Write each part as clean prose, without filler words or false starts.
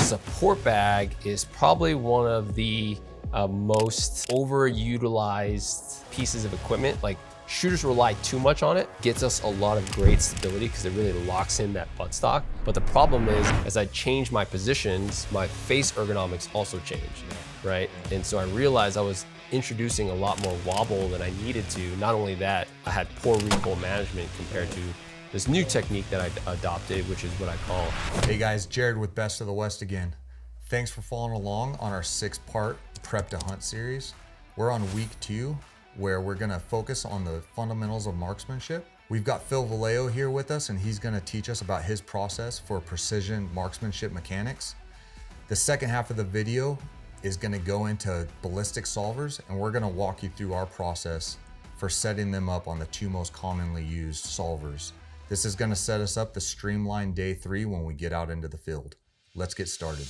support bag is probably one of the most overutilized pieces of equipment. Like, shooters rely too much on it, gets us a lot of great stability because it really locks in that buttstock. But the problem is, as I change my positions, my face ergonomics also changed, right? And so I realized I was introducing a lot more wobble than I needed to. Not only that, I had poor recoil management compared to this new technique that I adopted, which is what I call. Hey guys, Jared with Best of the West again. Thanks for following along on our 6-part Prep to Hunt series. We're on week 2, where we're gonna focus on the fundamentals of marksmanship. We've got Phil Vallejo here with us, and he's gonna teach us about his process for precision marksmanship mechanics. The second half of the video is gonna go into ballistic solvers, and we're gonna walk you through our process for setting them up on the 2 most commonly used solvers. This is gonna set us up the streamline day 3 when we get out into the field. Let's get started.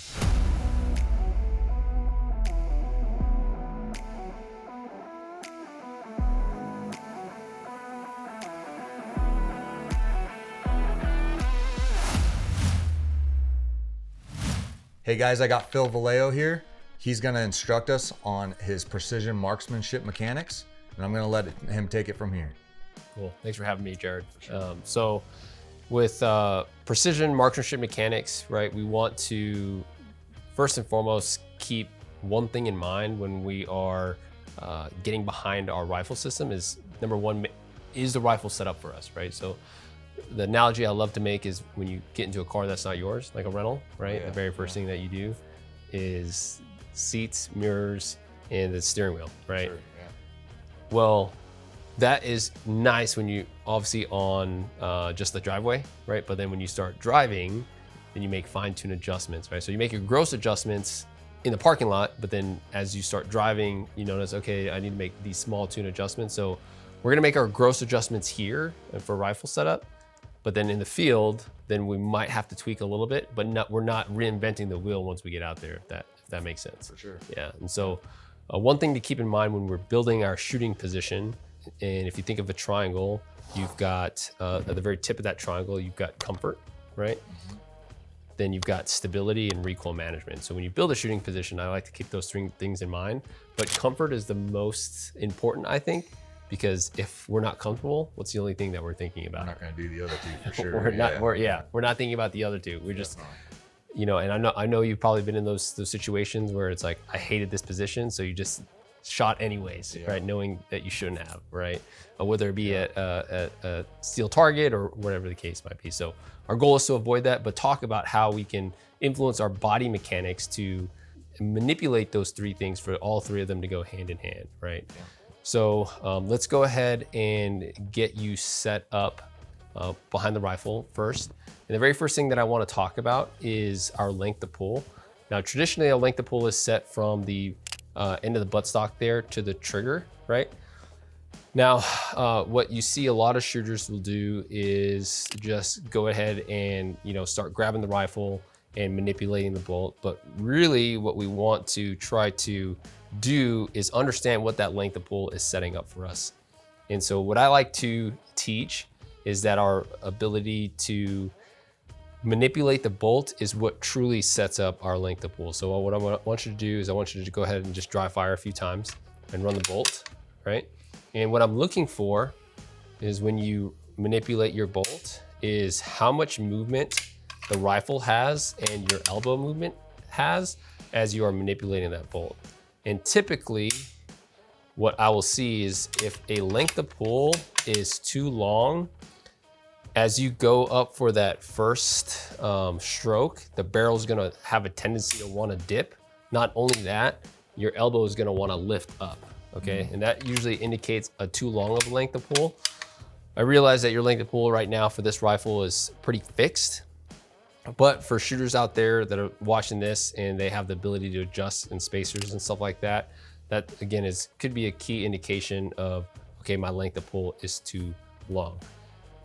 Hey guys, I got Phil Vallejo here. He's gonna instruct us on his precision marksmanship mechanics, and I'm gonna let him take it from here. Cool, thanks for having me, Jared. So with precision marksmanship mechanics, right, we want to first and foremost keep one thing in mind when we are getting behind our rifle system is, number one, is the rifle set up for us, right? So the analogy I love to make is when you get into a car that's not yours, like a rental, right? The very first thing that you do is seats, mirrors, and the steering wheel, right? Sure, yeah. Well, that is nice when you obviously on just the driveway, right? But then when you start driving, then you make fine-tune adjustments, right? So you make your gross adjustments in the parking lot, but then as you start driving, you notice, okay, I need to make these small tune adjustments. So we're gonna make our gross adjustments here for rifle setup, but then in the field, then we might have to tweak a little bit, but we're not reinventing the wheel once we get out there, if that makes sense. For sure. Yeah, and so one thing to keep in mind when we're building our shooting position, and if you think of a triangle, you've got, at the very tip of that triangle, you've got comfort, right? Mm-hmm. Then you've got stability and recoil management. So when you build a shooting position, I like to keep those 3 things in mind, but comfort is the most important, I think, because if we're not comfortable, what's the only thing that we're thinking about? We're not gonna do the other 2 for sure. We're not thinking about the other 2. We're just, you know, and I know you've probably been in those situations where it's like, I hated this position, so you just shot anyways, right? Knowing that you shouldn't have, right? Whether it be a steel target or whatever the case might be. So our goal is to avoid that, but talk about how we can influence our body mechanics to manipulate those 3 things for all 3 of them to go hand in hand, right? Yeah. So let's go ahead and get you set up behind the rifle first. And the very first thing that I want to talk about is our length of pull. Now, traditionally, our length of pull is set from the end of the buttstock there to the trigger, right? Now, what you see a lot of shooters will do is just go ahead and, you know, start grabbing the rifle and manipulating the bolt. But really what we want to try to do is understand what that length of pull is setting up for us. And so what I like to teach is that our ability to manipulate the bolt is what truly sets up our length of pull. So what I want you to do is I want you to go ahead and just dry fire a few times and run the bolt, right? And what I'm looking for is when you manipulate your bolt is how much movement the rifle has and your elbow movement has as you are manipulating that bolt. And typically what I will see is if a length of pull is too long, as you go up for that first stroke, the barrel is gonna have a tendency to wanna dip. Not only that, your elbow is gonna wanna lift up, okay? And that usually indicates a too long of a length of pull. I realize that your length of pull right now for this rifle is pretty fixed, but for shooters out there that are watching this and they have the ability to adjust in spacers and stuff like that, that again could be a key indication of, okay, my length of pull is too long.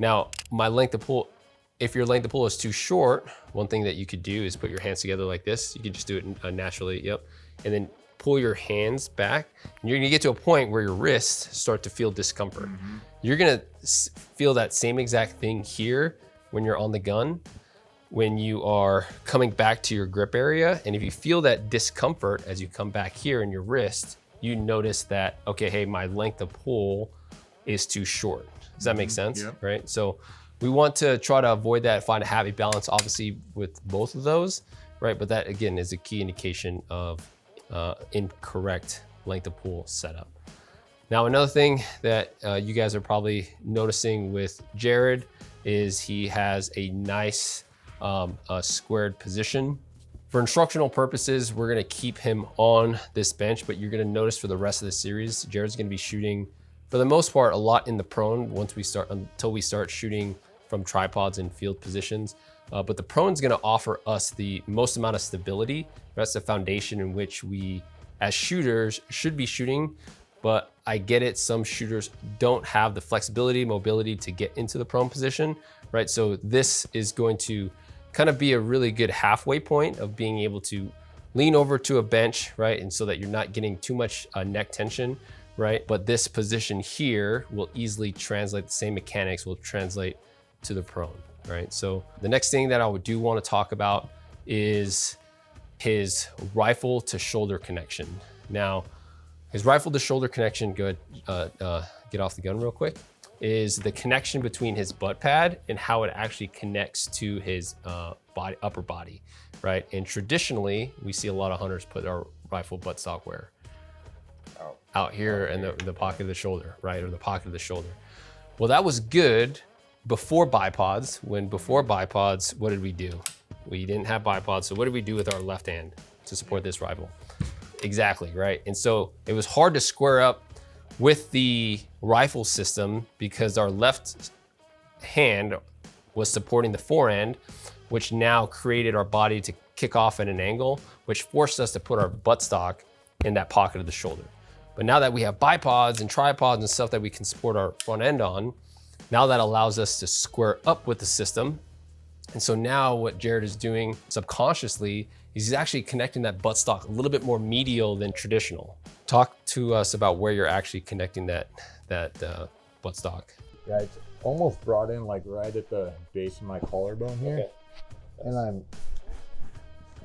Now, my length of pull, if your length of pull is too short, one thing that you could do is put your hands together like this. You can just do it naturally, yep. And then pull your hands back. And you're gonna get to a point where your wrists start to feel discomfort. You're gonna feel that same exact thing here when you're on the gun. when you are coming back to your grip area. And if you feel that discomfort as you come back here in your wrist, you notice that, okay, hey, my length of pull is too short. Does that make sense? Yep. Right? So we want to try to avoid that, find a happy balance, obviously with both of those, right? But that again is a key indication of incorrect length of pull setup. Now, another thing that you guys are probably noticing with Jared is he has a nice squared position. For instructional purposes, we're gonna keep him on this bench, but you're gonna notice for the rest of the series, Jared's gonna be shooting, for the most part, a lot in the prone until we start shooting from tripods and field positions. But the prone's gonna offer us the most amount of stability. That's the foundation in which we, as shooters, should be shooting. But I get it, some shooters don't have the flexibility, mobility to get into the prone position, right? So this is going to kind of be a really good halfway point of being able to lean over to a bench, right? And so that you're not getting too much neck tension, right? But this position here will easily translate, the same mechanics will translate to the prone, right? So the next thing that I do want to talk about is his rifle to shoulder connection. Now, his rifle to shoulder connection, get off the gun real quick, is the connection between his butt pad and how it actually connects to his upper body, right? And traditionally, we see a lot of hunters put our rifle buttstock where? Out here in the pocket of the shoulder, right? Or the pocket of the shoulder. Well, that was good before bipods. Before bipods, what did we do? We didn't have bipods, so what did we do with our left hand to support this rifle? Exactly, right? And so it was hard to square up with the rifle system because our left hand was supporting the forend, which now created our body to kick off at an angle, which forced us to put our buttstock in that pocket of the shoulder. But now that we have bipods and tripods and stuff that we can support our front end on, now that allows us to square up with the system. And so now what Jared is doing subconsciously is he's actually connecting that buttstock a little bit more medial than traditional. Talk to us about where you're actually connecting that buttstock. Yeah, it's almost brought in like right at the base of my collarbone here. Okay. And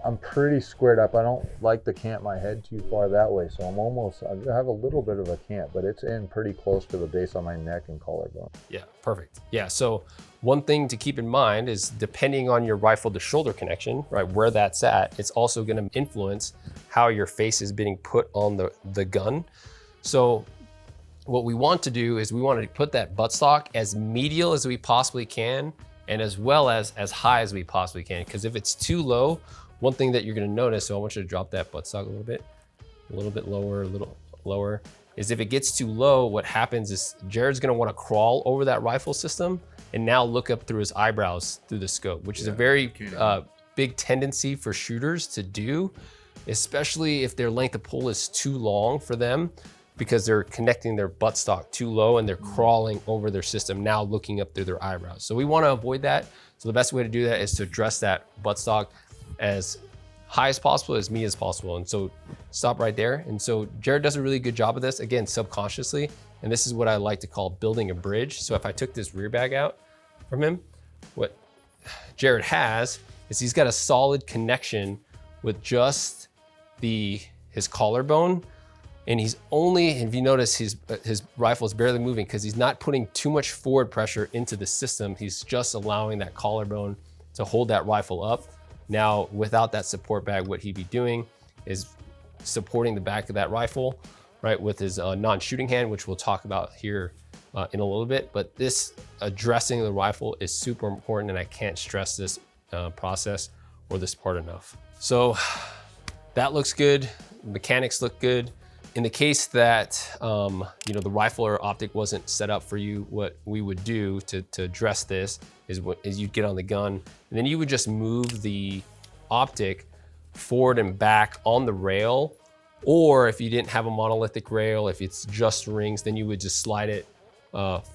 I'm pretty squared up. I don't like to cant my head too far that way, so I have a little bit of a cant, but it's in pretty close to the base of my neck and collarbone. Yeah, perfect. Yeah, so one thing to keep in mind is depending on your rifle to shoulder connection, right, where that's at, it's also gonna influence how your face is being put on the gun. So what we want to do is we want to put that buttstock as medial as we possibly can, and as well as high as we possibly can. Because if it's too low, one thing that you're gonna notice, so I want you to drop that buttstock a little bit lower, a little lower, is if it gets too low, what happens is Jared's gonna wanna crawl over that rifle system and now look up through his eyebrows through the scope, which is a very big tendency for shooters to do, especially if their length of pull is too long for them, because they're connecting their buttstock too low and they're crawling over their system, now looking up through their eyebrows. So we wanna avoid that. So the best way to do that is to address that buttstock as high as possible, as medium as possible. And so stop right there. And so Jared does a really good job of this, again, subconsciously. And this is what I like to call building a bridge. So if I took this rear bag out from him, what Jared has is he's got a solid connection with just his collarbone. And he's only, if you notice, his rifle is barely moving because he's not putting too much forward pressure into the system. He's just allowing that collarbone to hold that rifle up. Now, without that support bag, what he'd be doing is supporting the back of that rifle, right, with his non-shooting hand, which we'll talk about here in a little bit. But this addressing the rifle is super important, and I can't stress this process or this part enough. So that looks good. The mechanics look good. In the case that the rifle or optic wasn't set up for you, what we would do to address this is you'd get on the gun, and then you would just move the optic forward and back on the rail. Or if you didn't have a monolithic rail, if it's just rings, then you would just slide it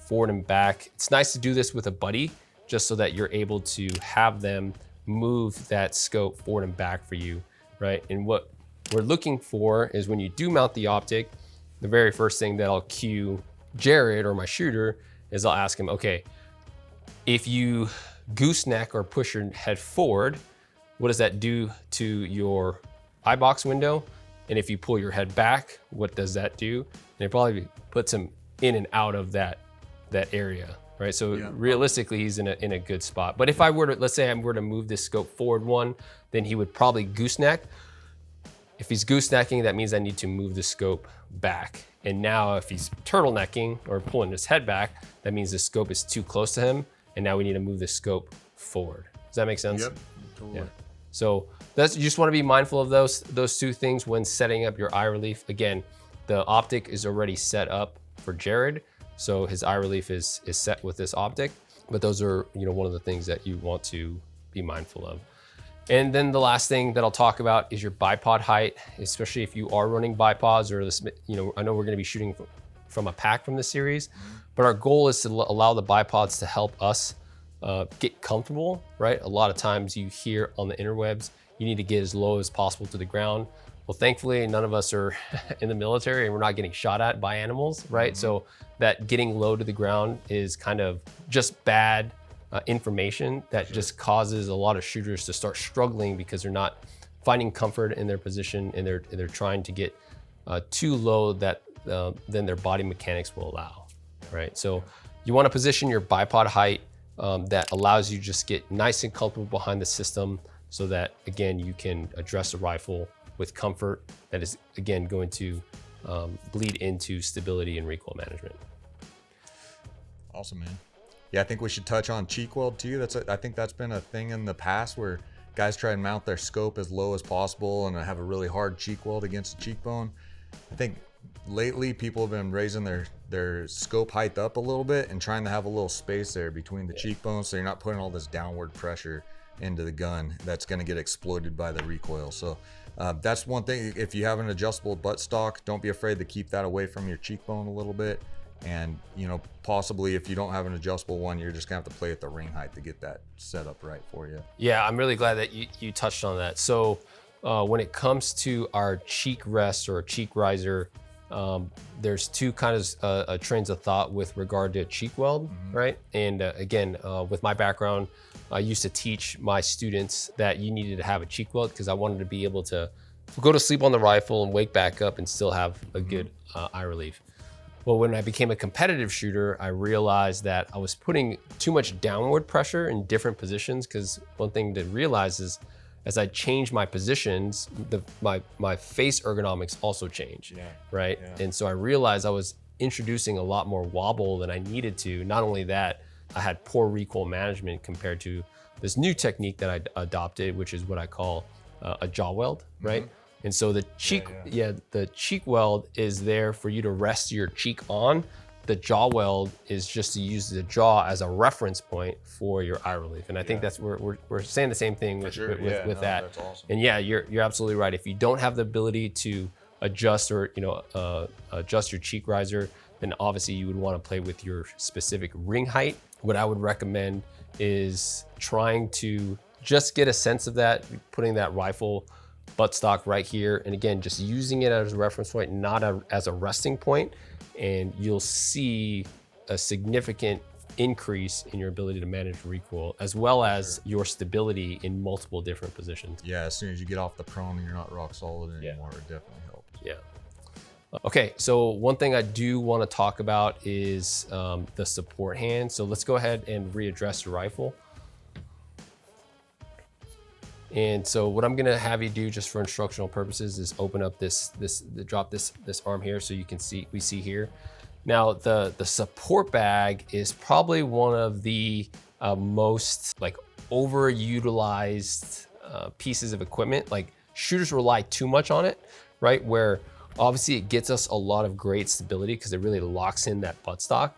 forward and back. It's nice to do this with a buddy, just so that you're able to have them move that scope forward and back for you, right? And what we're looking for is when you do mount the optic, the very first thing that I'll cue Jared or my shooter is I'll ask him, okay, if you gooseneck or push your head forward, what does that do to your eye box window? And if you pull your head back, what does that do? And it probably puts him in and out of that area, right? So realistically, he's in a good spot. But if I were to, let's say I were to move this scope forward one, then he would probably gooseneck. If he's goosenecking, that means I need to move the scope back. And now if he's turtlenecking or pulling his head back, that means the scope is too close to him. And now we need to move the scope forward. Does that make sense? Yep, totally. Yeah. So you just want to be mindful of those two things when setting up your eye relief. Again, the Optic is already set up for Jared, so his eye relief is set with this Optic. But those are one of the things that you want to be mindful of. And then the last thing that I'll talk about is your bipod height, especially if you are running bipods or this. I know we're going to be shooting from a pack from this series, but our goal is to allow the bipods to help us get comfortable, right? A lot of times you hear on the interwebs, you need to get as low as possible to the ground. Well, thankfully, none of us are in the military and we're not getting shot at by animals, right? So that getting low to the ground is kind of just bad information that just causes a lot of shooters to start struggling because they're not finding comfort in their position and they're trying to get too low that then their body mechanics will allow, right? So you want to position your bipod height that allows you to just get nice and comfortable behind the system so that, again, you can address the rifle with comfort that is, again, going to bleed into stability and recoil management. Awesome, man. Yeah, I think we should touch on cheek weld too. I think that's been a thing in the past where guys try and mount their scope as low as possible and have a really hard cheek weld against the cheekbone. I think lately people have been raising their scope height up a little bit and trying to have a little space there between the cheekbones so you're not putting all this downward pressure into the gun that's going to get exploited by the recoil. So that's one thing. If you have an adjustable buttstock, don't be afraid to keep that away from your cheekbone a little bit. And possibly if you don't have an adjustable one, you're just gonna have to play at the ring height to get that set up right for you. Yeah, I'm really glad that you touched on that. So when it comes to our cheek rest or cheek riser, there's two kinds of trains of thought with regard to cheek weld, right? And again, with my background, I used to teach my students that you needed to have a cheek weld because I wanted to be able to go to sleep on the rifle and wake back up and still have a good eye relief. Well, when I became a competitive shooter, I realized that I was putting too much downward pressure in different positions because one thing to realize is as I changed my positions, my face ergonomics also changed, right? Yeah. And so I realized I was introducing a lot more wobble than I needed to. Not only that, I had poor recoil management compared to this new technique that I adopted, which is what I call a jaw weld, right? And so the cheek, the cheek weld is there for you to rest your cheek on. The jaw weld is just to use the jaw as a reference point for your eye relief. And I think that's we're saying the same thing with that. That's awesome. And yeah, you're absolutely right. If you don't have the ability to adjust or adjust your cheek riser, then obviously you would want to play with your specific ring height. What I would recommend is trying to just get a sense of that, putting that rifle buttstock right here, and again, just using it as a reference point, not as a resting point, and you'll see a significant increase in your ability to manage recoil, as well as your stability in multiple different positions. Yeah, as soon as you get off the prone and you're not rock solid anymore, it definitely helps. Yeah. Okay, so one thing I do want to talk about is the support hand. So let's go ahead and readdress the rifle. And so what I'm gonna have you do just for instructional purposes is open up drop this arm here so you can see, we see here. Now the support bag is probably one of the most like overutilized pieces of equipment. Like shooters rely too much on it, right? Where obviously it gets us a lot of great stability because it really locks in that buttstock.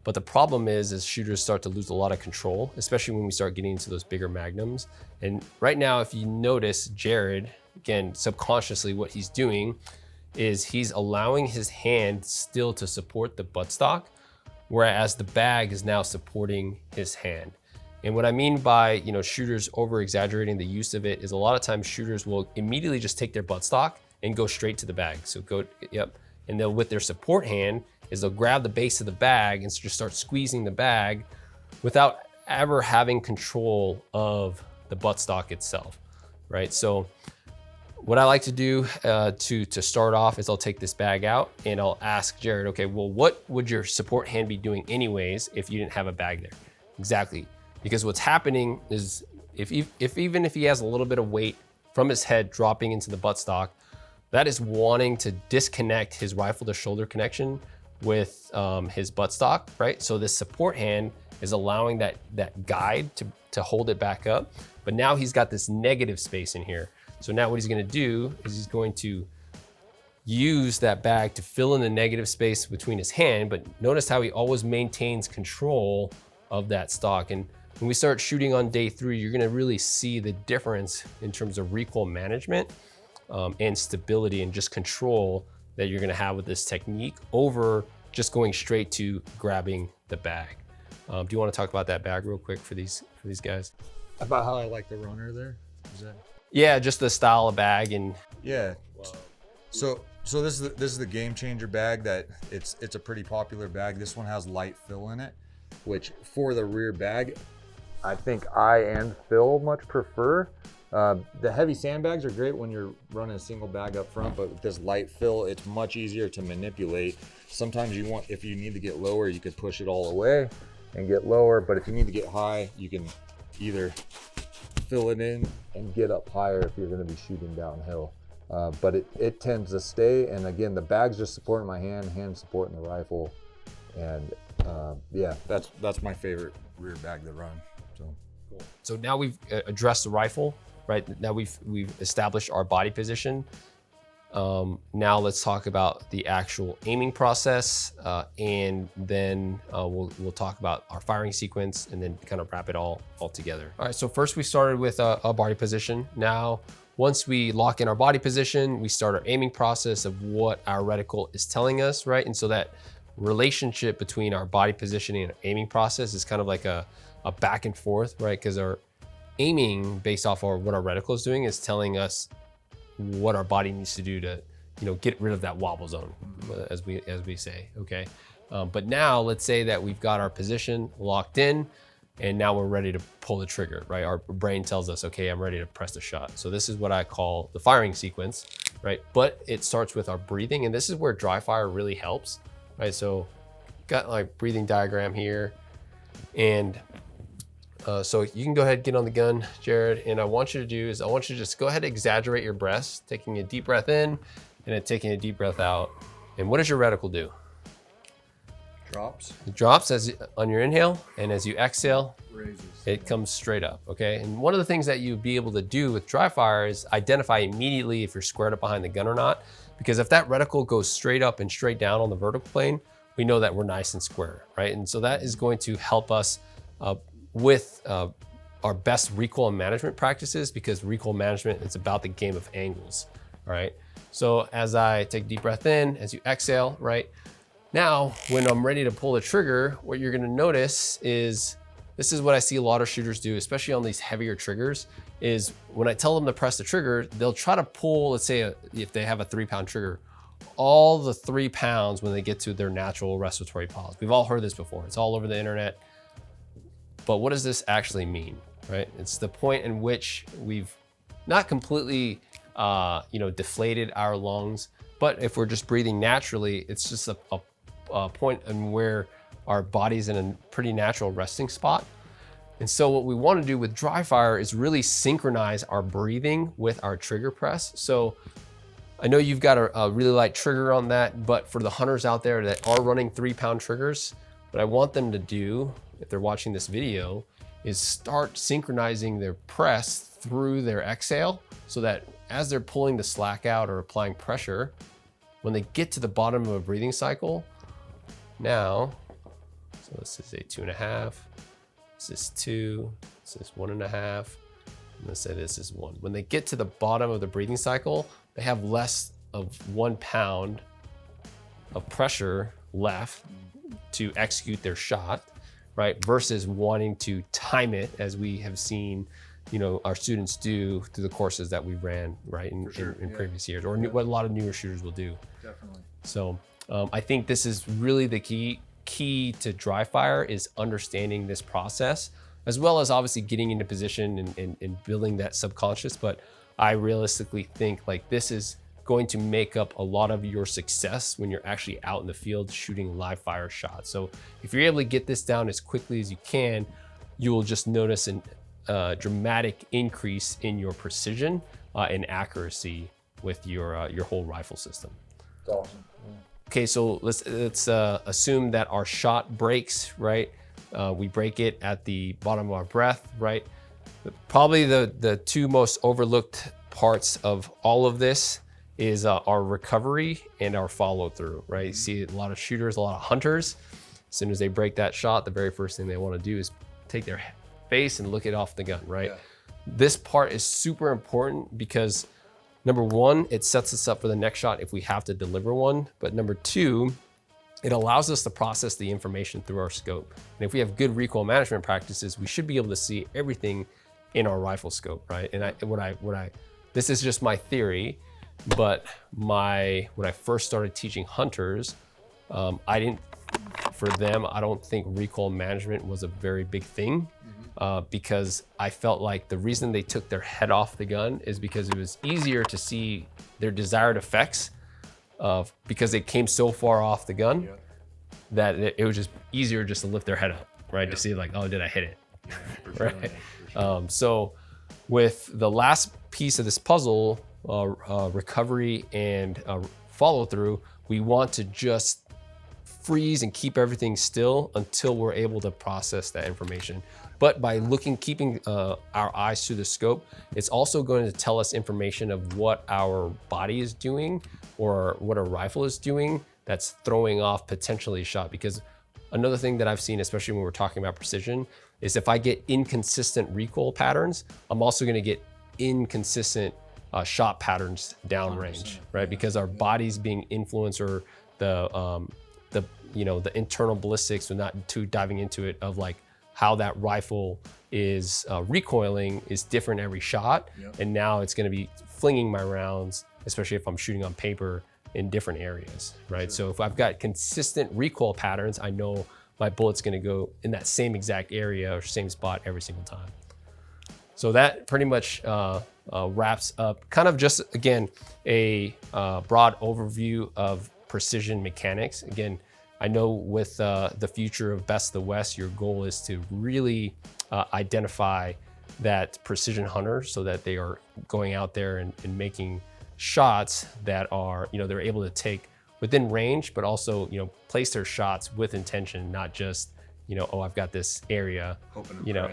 But the problem is shooters start to lose a lot of control, especially when we start getting into those bigger magnums. And right now, if you notice, Jared, again, subconsciously what he's doing is he's allowing his hand still to support the buttstock, whereas the bag is now supporting his hand. And what I mean by shooters over-exaggerating the use of it is a lot of times shooters will immediately just take their buttstock and go straight to the bag. So and they'll, with their support hand, is they'll grab the base of the bag and just start squeezing the bag without ever having control of the buttstock itself, right? So what I like to do to start off is I'll take this bag out and I'll ask Jared, okay, well, what would your support hand be doing anyways if you didn't have a bag there? Exactly, because what's happening is even if he has a little bit of weight from his head dropping into the buttstock, that is wanting to disconnect his rifle to shoulder connection with his buttstock, right? So this support hand is allowing that guide to hold it back up, but now he's got this negative space in here. So now what he's gonna do is he's going to use that bag to fill in the negative space between his hand, but notice how he always maintains control of that stock. And when we start shooting on day 3, you're gonna really see the difference in terms of recoil management and stability and just control that you're gonna have with this technique over just going straight to grabbing the bag. Do you wanna talk about that bag real quick for these guys? About how I like the runner there? Is that? Yeah, just the style of bag and Yeah. So this is the game changer bag that it's a pretty popular bag. This one has light fill in it, which for the rear bag, I think I and Phil much prefer. The heavy sandbags are great when you're running a single bag up front, but with this light fill, it's much easier to manipulate. Sometimes if you need to get lower, you could push it all away and get lower, but if you need to get high, you can either fill it in and get up higher if you're going to be shooting downhill. But it tends to stay, and again, the bag's just supporting my hand supporting the rifle, and yeah, that's my favorite rear bag to run. So now we've addressed the rifle, right? Now we've established our body position. Now let's talk about the actual aiming process, and then we'll talk about our firing sequence, and then kind of wrap it all together. All right, so first we started with a body position. Now, once we lock in our body position, we start our aiming process of what our reticle is telling us, right? And so that relationship between our body positioning and our aiming process is kind of like a back and forth, right? Because our aiming based off of what our reticle is doing is telling us what our body needs to do to, get rid of that wobble zone, as we say, okay? But now let's say that we've got our position locked in, and now we're ready to pull the trigger, right? Our brain tells us, okay, I'm ready to press the shot. So this is what I call the firing sequence, right? But it starts with our breathing, and this is where dry fire really helps, right? So got like breathing diagram here, and so you can go ahead and get on the gun, Jared, and I want you to just go ahead and exaggerate your breaths, taking a deep breath in and then taking a deep breath out. And what does your reticle do? Drops. It drops on your inhale, and as you exhale, Raises. it comes straight up, okay? And one of the things that you'd be able to do with dry fire is identify immediately if you're squared up behind the gun or not, because if that reticle goes straight up and straight down on the vertical plane, we know that we're nice and square, right? And so that is going to help us with our best recoil management practices, because recoil management is about the game of angles, all right? So as I take a deep breath in, as you exhale, right? Now, when I'm ready to pull the trigger, what you're gonna notice is, this is what I see a lot of shooters do, especially on these heavier triggers, is when I tell them to press the trigger, they'll try to pull, let's say if they have a 3-pound trigger, all the 3 pounds when they get to their natural respiratory pause. We've all heard this before, it's all over the internet. But what does this actually mean, right? It's the point in which we've not completely, deflated our lungs, but if we're just breathing naturally, it's just a point in where our body's in a pretty natural resting spot. And so what we want to do with dry fire is really synchronize our breathing with our trigger press. So I know you've got a really light trigger on that, but for the hunters out there that are running 3-pound triggers, what I want them to do, if they're watching this video, is start synchronizing their press through their exhale, so that as they're pulling the slack out or applying pressure, when they get to the bottom of a breathing cycle, now, so this is a 2.5, this is 2, this is 1.5, and let's say this is 1. When they get to the bottom of the breathing cycle, they have less of 1 pound of pressure left to execute their shot, right? Versus wanting to time it, as we have seen, our students do through the courses that we ran, right, in previous years, or what a lot of newer shooters will do. Definitely. So I think this is really the key to dry fire, is understanding this process as well as obviously getting into position and building that subconscious. But I realistically think like this is going to make up a lot of your success when you're actually out in the field shooting live fire shots. So if you're able to get this down as quickly as you can, you will just notice a dramatic increase in your precision and accuracy with your whole rifle system. That's awesome. Okay, so let's assume that our shot breaks, right? We break it at the bottom of our breath, right? Probably the two most overlooked parts of all of this is our recovery and our follow through, right? You see a lot of shooters, a lot of hunters, as soon as they break that shot, the very first thing they want to do is take their face and look it off the gun, right? Yeah. This part is super important because number one, it sets us up for the next shot if we have to deliver one. But number two, it allows us to process the information through our scope. And if we have good recoil management practices, we should be able to see everything in our rifle scope, right? And this is just my theory, but when I first started teaching hunters, I don't think recoil management was a very big thing. Because I felt like the reason they took their head off the gun is because it was easier to see their desired effects because they came so far off the gun that it was just easier just to lift their head up, right? To see like, oh, did I hit it? Right? So with the last piece of this puzzle, recovery and follow through, we want to just freeze and keep everything still until we're able to process that information. But by keeping our eyes through the scope, it's also going to tell us information of what our body is doing or what a rifle is doing that's throwing off potentially a shot. Because another thing that I've seen, especially when we're talking about precision, is if I get inconsistent recoil patterns, I'm also going to get inconsistent shot patterns downrange, right? Because our body's being influenced, or the internal ballistics, we're not too diving into it, of like how that rifle is recoiling is different every shot. And now it's going to be flinging my rounds, especially if I'm shooting on paper, in different areas, right? So if I've got consistent recoil patterns, I know my bullet's going to go in that same exact area or same spot every single time. So that pretty much wraps up kind of just, again, a broad overview of precision mechanics. Again, I know with the future of Best of the West, your goal is to really identify that precision hunter so that they are going out there and making shots that are, they're able to take within range, but also, place their shots with intention, not just, oh, I've got this area,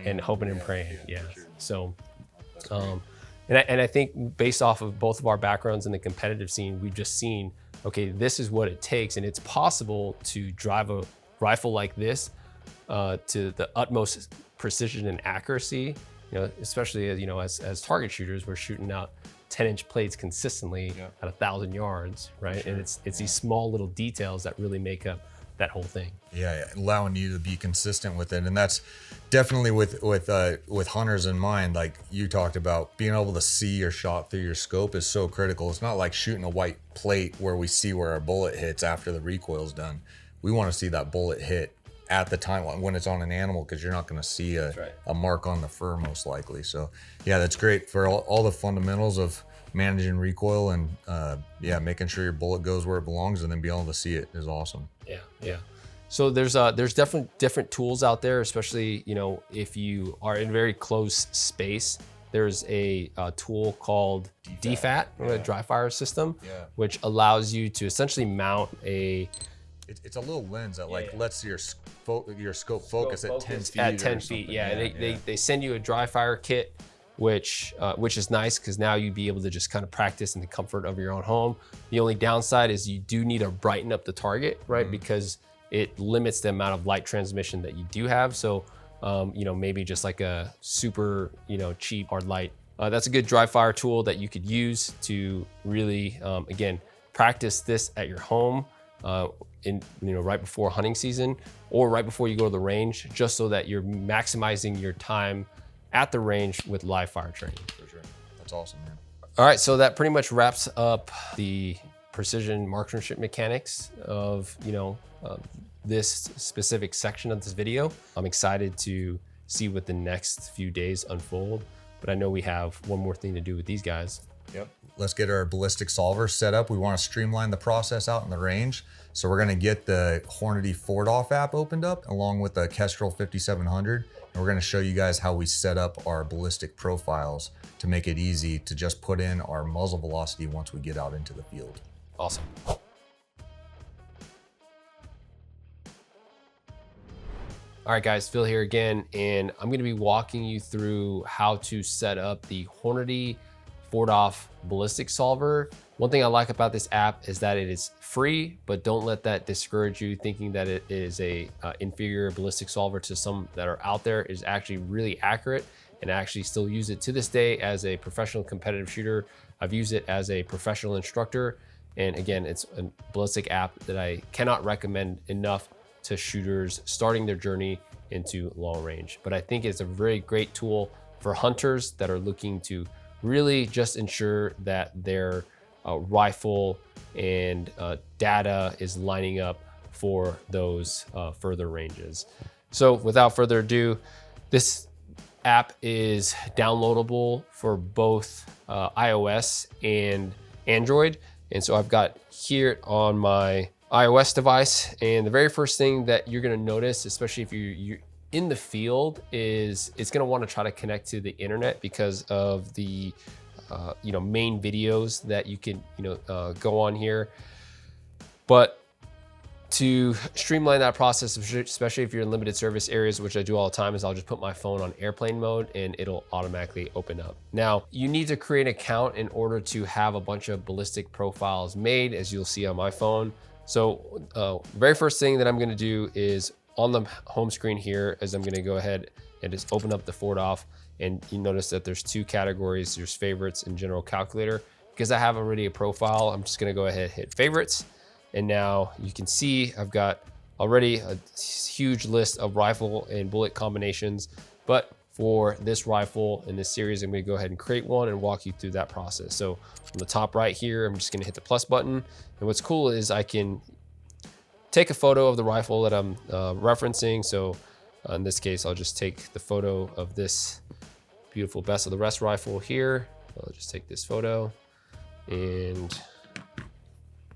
and hoping and praying. Yeah. Sure. So, and I think based off of both of our backgrounds in the competitive scene, we've just seen, okay, this is what it takes, and it's possible to drive a rifle like this to the utmost precision and accuracy. Especially as target shooters, we're shooting out 10-inch plates consistently at 1,000 yards, right? Sure. And it's these small little details that really make up that whole thing. Yeah, allowing you to be consistent with it, and that's definitely with hunters in mind. Like you talked about, being able to see your shot through your scope is so critical. It's not like shooting a white plate where we see where our bullet hits after the recoil's done. We want to see that bullet hit at the time when it's on an animal, because you're not going to see a mark on the fur most likely. So yeah, that's great for all the fundamentals of managing recoil and making sure your bullet goes where it belongs, and then being able to see it is awesome. Yeah. So there's definitely different tools out there, especially if you are in very close space. There's a tool called DFAT, a dry fire system, which allows you to essentially mount a. It's a little lens that lets your scope focus at 10 feet. At 10 feet, They send you a dry fire kit, which is nice because now you'd be able to just kind of practice in the comfort of your own home. The only downside is you do need to brighten up the target, right? Because it limits the amount of light transmission that you do have. So, maybe just like a super, cheap hard light. That's a good dry fire tool that you could use to really, again, practice this at your home. Right before hunting season or right before you go to the range, just so that you're maximizing your time at the range with live fire training. For sure. That's awesome, man. All right, so that pretty much wraps up the precision marksmanship mechanics of, this specific section of this video. I'm excited to see what the next few days unfold. But I know we have one more thing to do with these guys. Yep. Let's get our ballistic solver set up. We want to streamline the process out in the range. So we're going to get the Hornady FordOff app opened up along with the Kestrel 5700. And we're going to show you guys how we set up our ballistic profiles to make it easy to just put in our muzzle velocity once we get out into the field. Awesome. All right, guys, Phil here again, and I'm gonna be walking you through how to set up the Hornady FordOff ballistic solver. One thing I like about this app is that it is free, but don't let that discourage you thinking that it is a inferior ballistic solver to some that are out there. It is actually really accurate, and I actually still use it to this day as a professional competitive shooter. I've used it as a professional instructor, and again, it's a ballistic app that I cannot recommend enough to shooters starting their journey into long range. But I think it's a very great tool for hunters that are looking to really just ensure that their rifle and data is lining up for those further ranges. So without further ado, this app is downloadable for both iOS and Android. And so I've got here on my iOS device, and the very first thing that you're going to notice, especially if you're in the field, is it's going to want to try to connect to the internet because of the main videos that you can go on here. But to streamline that process, especially if you're in limited service areas, which I do all the time, is I'll just put my phone on airplane mode and it'll automatically open up. Now, you need to create an account in order to have a bunch of ballistic profiles made, as you'll see on my phone. So very first thing that I'm going to do is on the home screen here is I'm going to go ahead and just open up the FordOff, and you notice that there's two categories. There's favorites and general calculator. Because I have already a profile, I'm just going to go ahead and hit favorites. And now you can see I've got already a huge list of rifle and bullet combinations. But for this rifle in this series, I'm going to go ahead and create one and walk you through that process. So on the top right here, I'm just going to hit the plus button. And what's cool is I can take a photo of the rifle that I'm referencing. So in this case, I'll just take the photo of this beautiful Best of the West rifle here. I'll just take this photo, and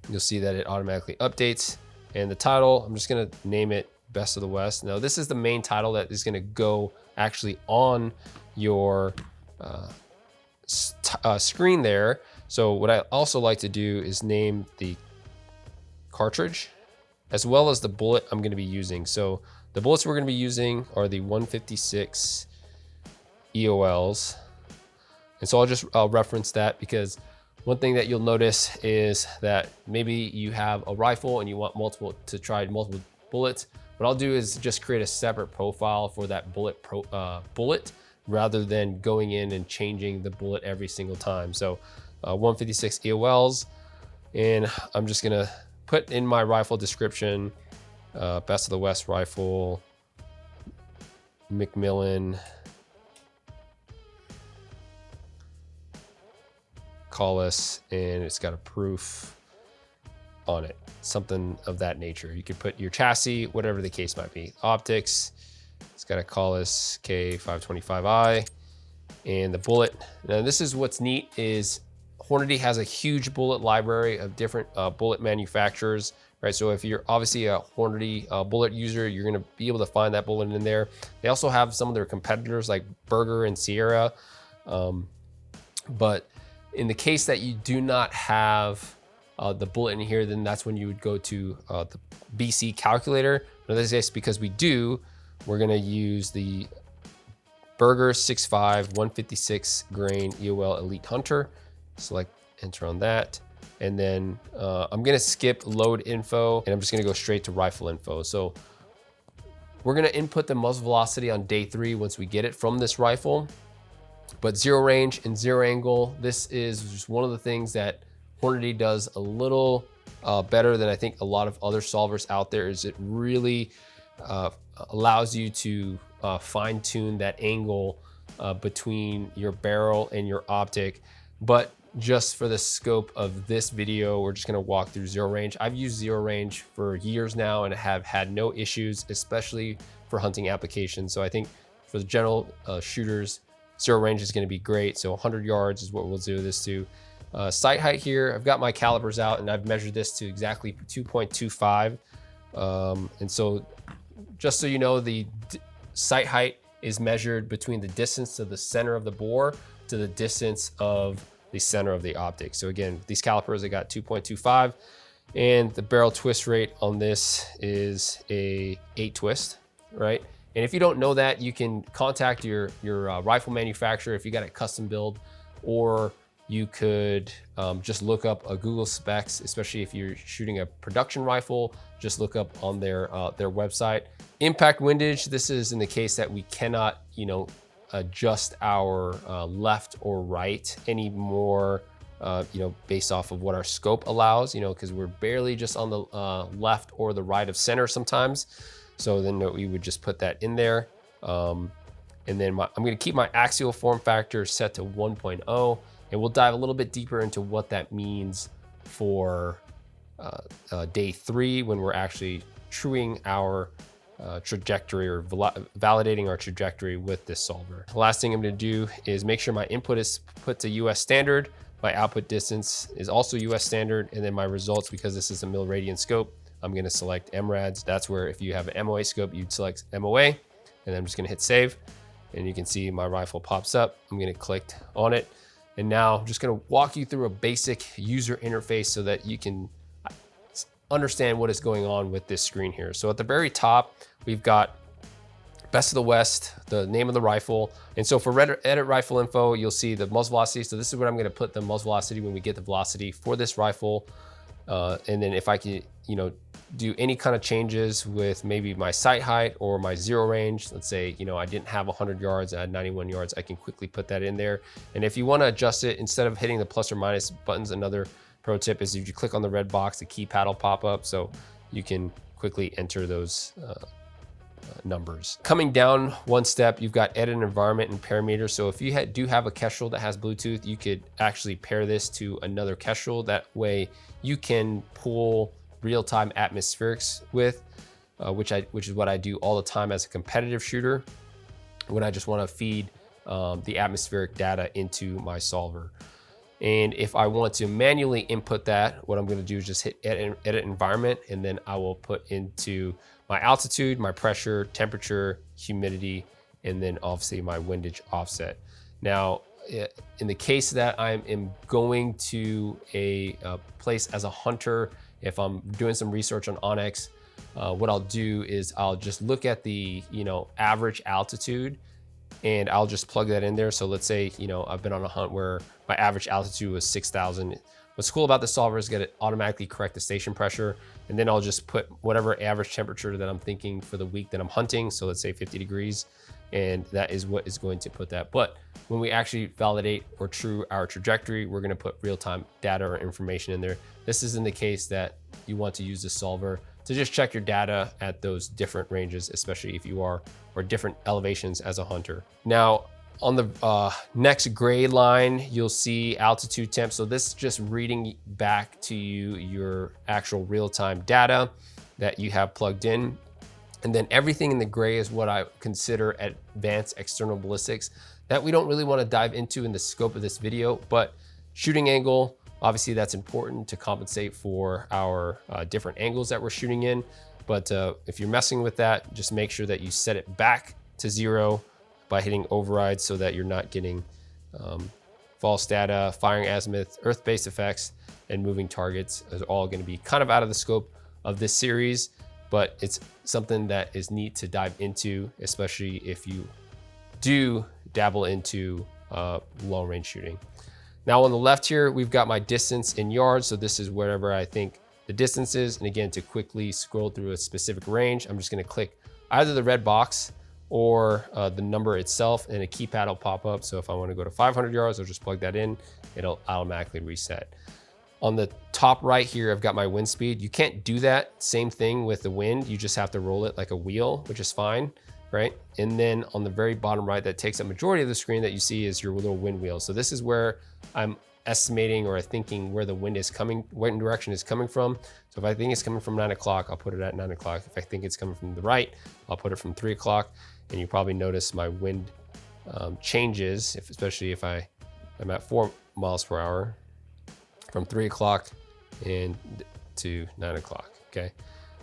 you'll see that it automatically updates. And the title, I'm just going to name it Best of the West. Now, this is the main title that is going to go actually on your screen there. So what I also like to do is name the cartridge as well as the bullet I'm going to be using. So the bullets we're going to be using are the 156 EOLs. And so I'll reference that, because one thing that you'll notice is that maybe you have a rifle and you want to try multiple bullets. What I'll do is just create a separate profile for that bullet rather than going in and changing the bullet every single time. So 156 EOLs, and I'm just gonna put in my rifle description, Best of the West rifle, McMillan, Collis, and it's got a proof on it, something of that nature. You could put your chassis, whatever the case might be. Optics, it's got a Collis K525i, and the bullet. Now this is what's neat, is Hornady has a huge bullet library of different bullet manufacturers, right? So if you're obviously a Hornady bullet user, you're gonna be able to find that bullet in there. They also have some of their competitors like Berger and Sierra. But in the case that you do not have the bullet in here, then that's when you would go to the BC calculator. In this case, because we do, we're gonna use the Berger 6.5 156 grain EOL Elite Hunter. Select enter on that. And then I'm gonna skip load info, and I'm just gonna go straight to rifle info. So we're gonna input the muzzle velocity on day 3 once we get it from this rifle. But zero range and zero angle, this is just one of the things that Hornady does a little better than I think a lot of other solvers out there. Is it really allows you to fine tune that angle between your barrel and your optic. But just for the scope of this video, we're just gonna walk through zero range. I've used zero range for years now and have had no issues, especially for hunting applications. So I think for for the general shooters, zero range is going to be great. So 100 yards is what we'll do this to. Sight height here, I've got my calipers out and I've measured this to exactly 2.25. And so just so you know, the sight height is measured between the distance to the center of the bore to the distance of the center of the optic. So again, these calipers, I got 2.25, and the barrel twist rate on this is a 8 twist, right? And if you don't know that, you can contact your rifle manufacturer if you got it custom build, or you could just look up a Google specs, especially if you're shooting a production rifle, just look up on their website. Impact windage, this is in the case that we cannot, adjust our left or right anymore, based off of what our scope allows, because we're barely just on the left or the right of center sometimes. So then we would just put that in there. And then I'm gonna keep my axial form factor set to 1.0, and we'll dive a little bit deeper into what that means for day 3 when we're actually truing our trajectory or validating our trajectory with this solver. The last thing I'm gonna do is make sure my input is put to US standard, my output distance is also US standard, and then my results, because this is a mil-radian scope, I'm gonna select MRADs. That's where if you have an MOA scope, you'd select MOA, and then I'm just gonna hit save, and you can see my rifle pops up. I'm gonna click on it, and now I'm just gonna walk you through a basic user interface so that you can understand what is going on with this screen here. So at the very top, we've got Best of the West, the name of the rifle. And so for edit rifle info, you'll see the muzzle velocity. So this is where I'm gonna put the muzzle velocity when we get the velocity for this rifle. And then if I can, do any kind of changes with maybe my sight height or my zero range, let's say, I didn't have 100 yards, I had 91 yards, I can quickly put that in there. And if you wanna adjust it, instead of hitting the plus or minus buttons, another pro tip is if you click on the red box, the keypad will pop up, so you can quickly enter those numbers. Coming down one step, you've got edit environment and parameters. So if you do have a Kestrel that has Bluetooth, you could actually pair this to another Kestrel. That way you can pull real-time atmospherics with, which is what I do all the time as a competitive shooter when I just want to feed the atmospheric data into my solver. And if I want to manually input that, what I'm going to do is just hit edit environment, and then I will put into my altitude, my pressure, temperature, humidity, and then obviously my windage offset. Now, in the case that I am going to a place as a hunter, if I'm doing some research on Onyx, what I'll do is I'll just look at the average altitude, and I'll just plug that in there. So let's say, I've been on a hunt where my average altitude was 6,000. What's cool about the solver is it automatically correct the station pressure, and then I'll just put whatever average temperature that I'm thinking for the week that I'm hunting. So let's say 50 degrees, and that is what is going to put that. But when we actually validate or true our trajectory, we're gonna put real-time data or information in there. This is in the case that you want to use the solver to just check your data at those different ranges, especially if you are, or different elevations as a hunter. Now, on the next gray line, you'll see altitude temp. So this is just reading back to you your actual real-time data that you have plugged in. And then everything in the gray is what I consider advanced external ballistics that we don't really want to dive into in the scope of this video, but shooting angle, obviously that's important to compensate for our different angles that we're shooting in. But if you're messing with that, just make sure that you set it back to 0 by hitting override so that you're not getting false data, firing azimuth, earth-based effects, and moving targets is all going to be kind of out of the scope of this series, but it's something that is neat to dive into, especially if you do dabble into long range shooting. Now on the left here, we've got my distance in yards. So this is wherever I think the distance is. And again, to quickly scroll through a specific range, I'm just gonna click either the red box or the number itself, and a keypad will pop up. So if I wanna go to 500 yards, I'll just plug that in. It'll automatically reset. On the top right here, I've got my wind speed. You can't do that same thing with the wind. You just have to roll it like a wheel, which is fine, right? And then on the very bottom right, that takes a majority of the screen that you see is your little wind wheel. So this is where I'm estimating or thinking where the wind is coming, wind direction is coming from. So if I think it's coming from 9 o'clock, I'll put it at 9 o'clock. If I think it's coming from the right, I'll put it from 3 o'clock. and you probably notice my wind changes, especially if I'm at 4 miles per hour from 3 o'clock and to 9 o'clock, okay?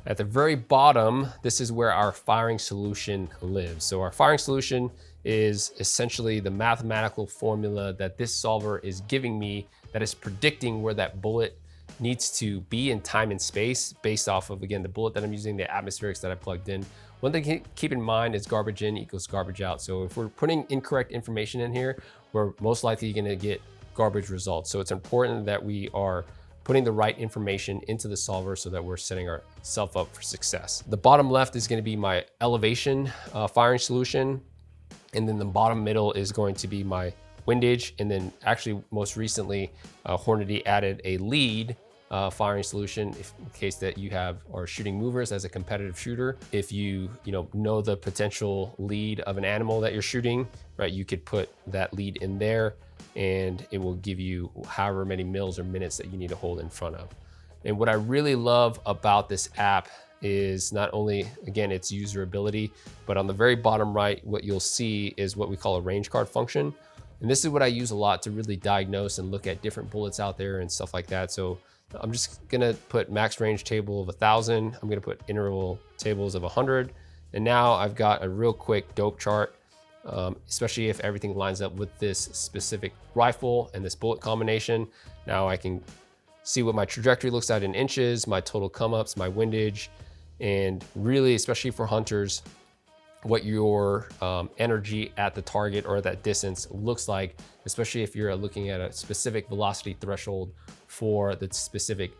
At the very bottom, this is where our firing solution lives. So our firing solution is essentially the mathematical formula that this solver is giving me that is predicting where that bullet needs to be in time and space based off of, again, the bullet that I'm using, the atmospherics that I plugged in. One thing to keep in mind is garbage in equals garbage out. So if we're putting incorrect information in here, we're most likely gonna get garbage results. So it's important that we are putting the right information into the solver so that we're setting ourselves up for success. The bottom left is gonna be my elevation firing solution. And then the bottom middle is going to be my windage. And then actually most recently, Hornady added a lead firing solution in case that you are shooting movers as a competitive shooter. If you know the potential lead of an animal that you're shooting, right, you could put that lead in there and it will give you however many mils or minutes that you need to hold in front of. And what I really love about this app is not only, again, its usability, but on the very bottom right, what you'll see is what we call a range card function. And this is what I use a lot to really diagnose and look at different bullets out there and stuff like that. So I'm just gonna put max range table of 1,000. I'm gonna put interval tables of 100. And now I've got a real quick dope chart, especially if everything lines up with this specific rifle and this bullet combination. Now I can see what my trajectory looks like in inches, my total come-ups, my windage, and really, especially for hunters, what your energy at the target or that distance looks like, especially if you're looking at a specific velocity threshold for the specific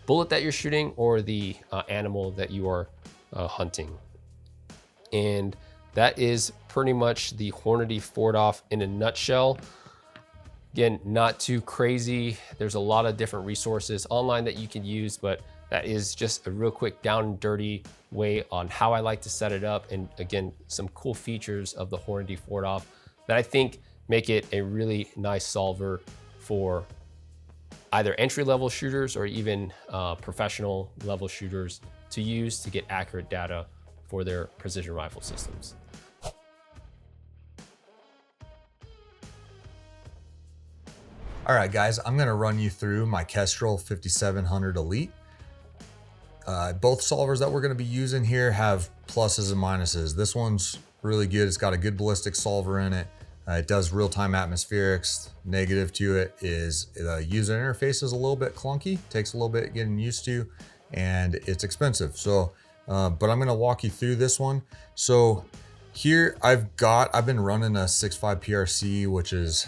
bullet that you're shooting or the animal that you are hunting. And that is pretty much the Hornady Ford-Off in a nutshell. Again, not too crazy. There's a lot of different resources online that you can use, but that is just a real quick down and dirty way on how I like to set it up. And again, some cool features of the Hornady Ford-Off that I think make it a really nice solver for either entry-level shooters or even professional level shooters to use to get accurate data for their precision rifle systems. All right, guys, I'm gonna run you through my Kestrel 5700 Elite. Both solvers that we're gonna be using here have pluses and minuses. This one's really good. It's got a good ballistic solver in it. It does real-time atmospherics. Negative to it is the user interface is a little bit clunky, takes a little bit getting used to, and it's expensive. So, but I'm gonna walk you through this one. So here I've been running a 6.5 PRC, which is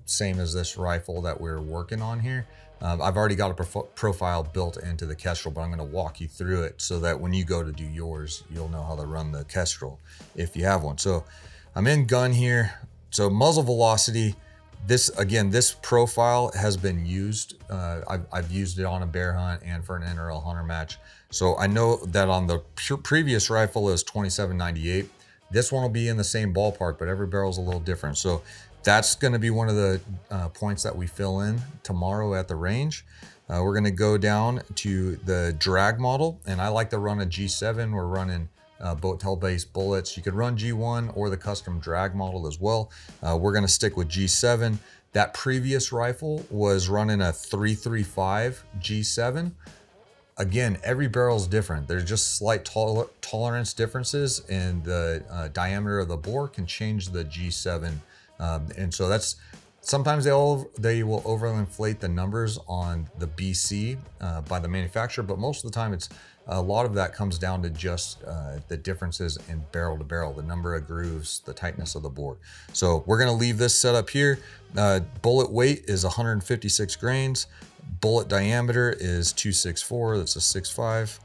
same as this rifle that we're working on here. I've already got a profile built into the Kestrel, but I'm gonna walk you through it so that when you go to do yours, you'll know how to run the Kestrel if you have one. So I'm in gun here. So muzzle velocity, this profile has been used. I've used it on a bear hunt and for an NRL hunter match. So I know that on the previous rifle is 2798. This one will be in the same ballpark, but every barrel is a little different. So that's gonna be one of the points that we fill in tomorrow at the range. We're gonna go down to the drag model, and I like to run a G7. We're running BOTW based bullets. You could run G1 or the custom drag model as well. We're gonna stick with G7. That previous rifle was running a 335 G7. Again, every barrel is different. There's just slight tolerance differences, and the diameter of the bore can change the G7. And so that's, sometimes they will overinflate the numbers on the BC by the manufacturer, but most of the time a lot of that comes down to just the differences in barrel to barrel, the number of grooves, the tightness of the bore. So we're gonna leave this set up here. Bullet weight is 156 grains. Bullet diameter is 264, that's a 6.5.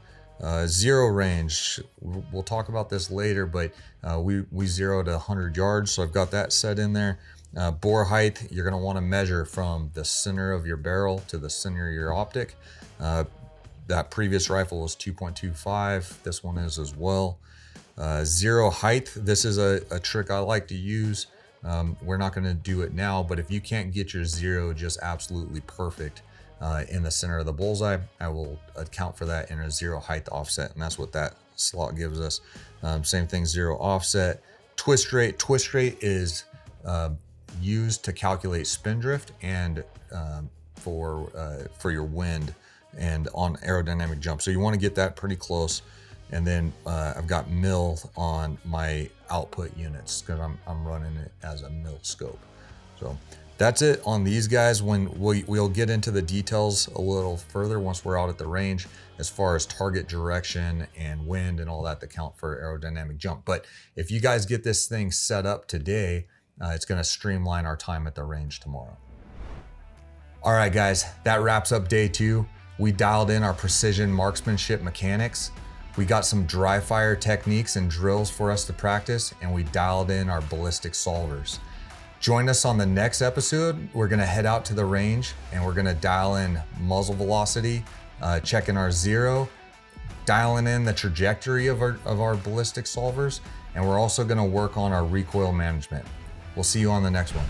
Zero range, we'll talk about this later, but we zeroed 100 yards, so I've got that set in there. Bore height, you're gonna wanna measure from the center of your barrel to the center of your optic. That previous rifle was 2.25, this one is as well. Zero height, this is a trick I like to use. We're not gonna do it now, but if you can't get your zero just absolutely perfect in the center of the bullseye, I will account for that in a zero height offset, and that's what that slot gives us. Same thing, zero offset. twist rate. Twist rate is used to calculate spin drift and for your wind and on aerodynamic jump. So you want to get that pretty close. And then I've got mil on my output units because I'm running it as a mil scope. So that's it on these guys. When we'll get into the details a little further once we're out at the range, as far as target direction and wind and all that count for aerodynamic jump. But if you guys get this thing set up today, it's going to streamline our time at the range tomorrow. All right, guys, that wraps up day 2. We dialed in our precision marksmanship mechanics. We got some dry fire techniques and drills for us to practice, and we dialed in our ballistic solvers. Join us on the next episode. We're gonna head out to the range and we're gonna dial in muzzle velocity, checking our zero, dialing in the trajectory of our ballistic solvers, and we're also gonna work on our recoil management. We'll see you on the next one.